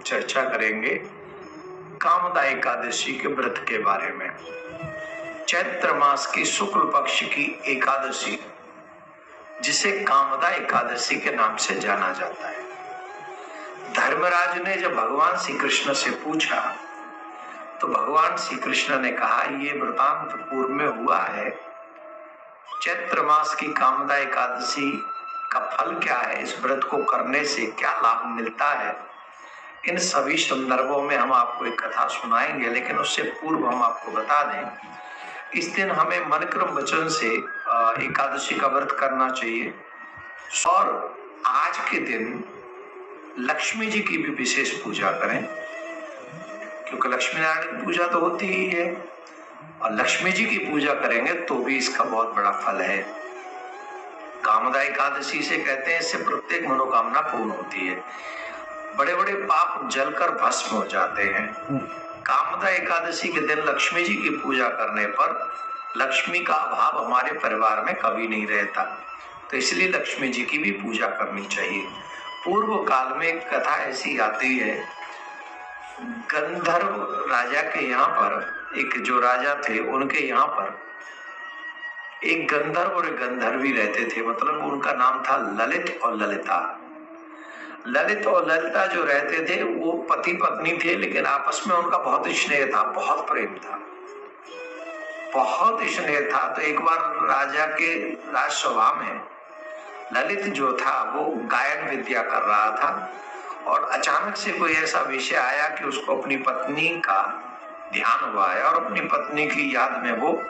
चर्चा करेंगे कामदा एकादशी के व्रत के बारे में। चैत्र मास की शुक्ल पक्ष की एकादशी, जिसे कामदा एकादशी के नाम से जाना जाता है। धर्मराज ने जब भगवान श्री कृष्ण से पूछा तो भगवान श्री कृष्ण ने कहा, ये वृतांत पूर्व में हुआ है। चैत्र मास की कामदा एकादशी का फल क्या है, इस व्रत को करने से क्या लाभ मिलता है, इन सभी संदर्भों में हम आपको एक कथा सुनाएंगे। लेकिन उससे पूर्व हम आपको बता दें, इस दिन हमें मन क्रम वचन से एकादशी का व्रत करना चाहिए। और आज के दिन लक्ष्मी जी की भी विशेष पूजा करें, क्योंकि लक्ष्मी नारायण की पूजा तो होती ही है, और लक्ष्मी जी की पूजा करेंगे तो भी इसका बहुत बड़ा फल है। कामदा एकादशी से कहते हैं, इससे प्रत्येक मनोकामना पूर्ण होती है, बड़े बड़े पाप जलकर भस्म हो जाते हैं। कामदा एकादशी के दिन लक्ष्मी जी की पूजा करने पर लक्ष्मी का अभाव हमारे परिवार में कभी नहीं रहता, तो इसलिए लक्ष्मी जी की भी पूजा करनी चाहिए। पूर्व काल में एक कथा ऐसी आती है, गंधर्व राजा के यहाँ पर, एक जो राजा थे उनके यहाँ पर एक गंधर्व और एक गंधर्वी रहते थे। मतलब उनका नाम था ललित और ललिता। ललित और ललिता जो रहते थे वो पति पत्नी थे, लेकिन आपस में उनका बहुत स्नेह था, बहुत प्रेम था, बहुत स्नेह था। तो एक बार राजा के राजसभा में ललित जो था वो गायन विद्या कर रहा था, और अचानक से कोई ऐसा विषय आया कि उसको अपनी पत्नी का ध्यान हुआ है, और अपनी पत्नी की याद में वो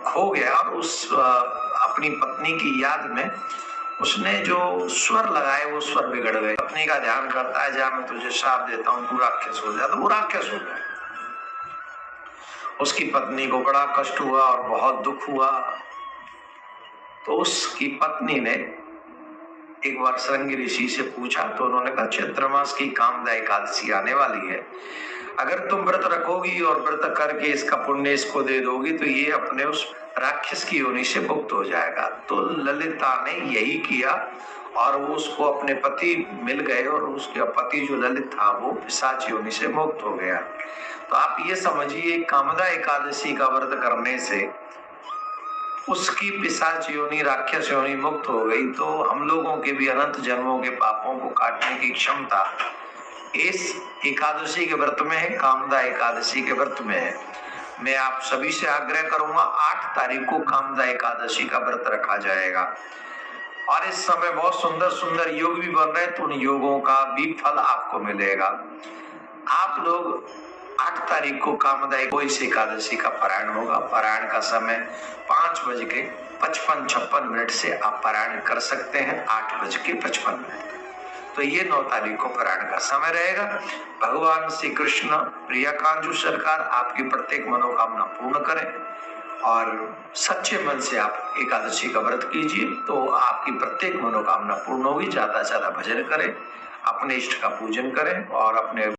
खो गया। और उस अपनी पत्नी की याद में उसने जो स्वर लगाए वो स्वर बिगड़ गए। पत्नी का ध्यान करता है, जा मैं तुझे श्राप देता हूँ, तू राक्षस हो जा, तो वो राक्षस हो गया। उसकी पत्नी को बड़ा कष्ट हुआ और बहुत दुख हुआ। तो उसकी पत्नी ने एक बार श्रृंगी ऋषि से पूछा, तो उन्होंने कहा, चैत्र मास की कामदा एकादशी आने वाली है, अगर तुम व्रत रखोगी और व्रत करके इसका पुण्य इसको दे दोगी तो ये अपने उस राक्षस की योनि से मुक्त हो जाएगा। तो ललिता ने यही किया, और वो उसको अपने पति मिल गए, और उसके पति जो ललित था वो पिशाच योनि से मुक्त हो गया। तो आप ये समझिए, कामदा एकादशी का व्रत करने से उसकी पिशाच योनि, राक्षस योनि मुक्त हो गई। तो हम लोगों के भी अनंत जन्मों के पापों को काटने की क्षमता इस एकादशी के व्रत में है, कामदा एकादशी के व्रत में है। मैं आप सभी से आग्रह करूंगा, 8 तारीख को कामदा एकादशी का व्रत रखा जाएगा, और इस समय बहुत सुंदर सुंदर योग भी बन रहे हैं, तो उन योगों का भी फल आपको मिलेगा। आप लोग 8 तारीख को कामदा एकादशी का पारायण होगा। पारायण का समय 5:55 से आप पारायण कर सकते हैं, 8:55। तो ये 9 तारीख को पारायण का समय रहेगा। भगवान श्री कृष्ण प्रिया कांजू सरकार आपकी प्रत्येक मनोकामना पूर्ण करें, और सच्चे मन से आप एकादशी का व्रत कीजिए, तो आपकी प्रत्येक मनोकामना पूर्ण होगी। ज्यादा से ज्यादा भजन करें, अपने इष्ट का पूजन करें, और अपने